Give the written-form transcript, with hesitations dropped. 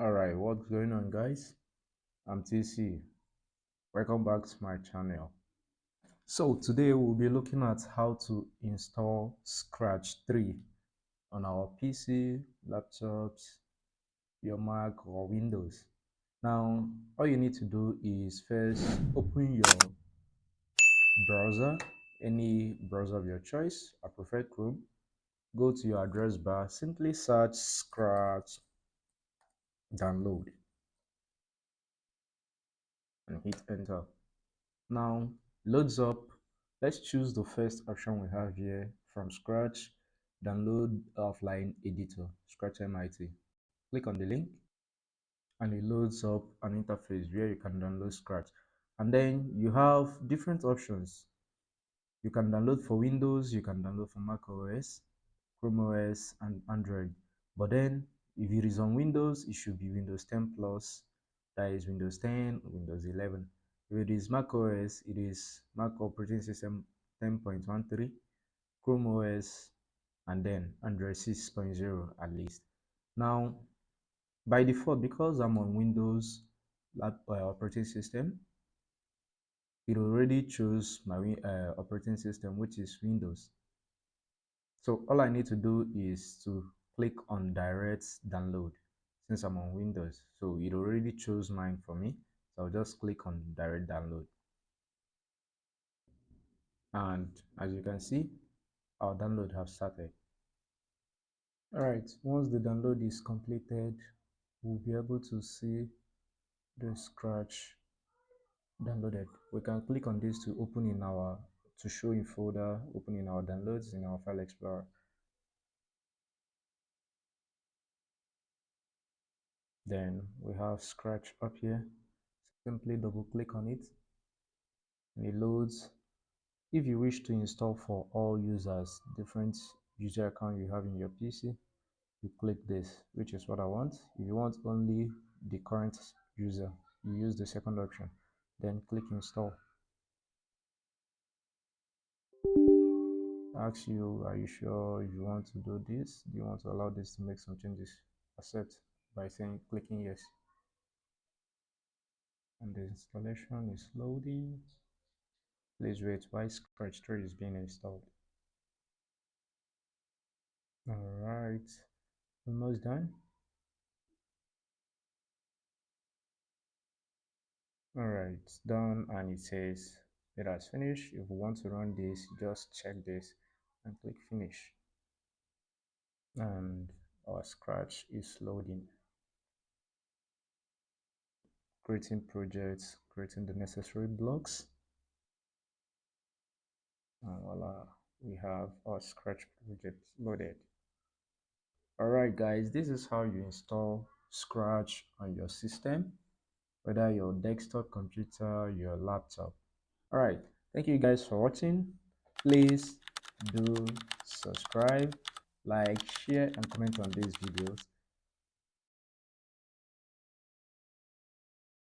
Alright, what's going on, guys? I'm TC. Welcome back to my channel. So today we'll be looking at how to install Scratch 3 on our PC, laptops, your Mac or Windows. Now, all you need to do is first open your browser, any browser of your choice. I prefer Chrome. Go to your address bar, simply search Scratch download and hit enter. Now loads up. Let's choose the first option we have here from Scratch. Download offline editor, Scratch MIT. Click on the link and it loads up an interface where you can download Scratch. And then you have different options. You can download for Windows, you can download for Mac OS, Chrome OS, and Android. But then if it is on Windows, it should be Windows 10 Plus, that is Windows 10, Windows 11. If it is Mac OS, it is Mac operating system 10.13, Chrome OS, and then Android 6.0 at least. Now, by default, because I'm on Windows operating system, it already chose my operating system, which is Windows. So all I need to do is to click on direct download since I'm on Windows. So it already chose mine for me. So I'll just click on direct download. And as you can see, our download has started. Alright, once the download is completed, we'll be able to see the Scratch downloaded. We can click on this to open in our, to show in folder, open in our downloads in our file explorer. Then we have Scratch up here. Simply double click on it and it loads. If you wish to install for all users, different user account you have in your PC, you click this, which is what I want. If you want only the current user, you use the second option, then click install. Asks you, are you sure you want to do this? Do you want to allow this to make some changes? Accept by saying clicking yes. And the installation is loading. Please wait while Scratch 3 is being installed. Alright, almost done. Alright, it's done and it says it has finished. If we want to run this, just check this and click finish. And our Scratch is loading. Creating projects, creating the necessary blocks. And voila, we have our Scratch project loaded. Alright guys, this is how you install Scratch on your system, whether your desktop computer, your laptop. Alright, thank you guys for watching. Please do subscribe, like, share and comment on these videos.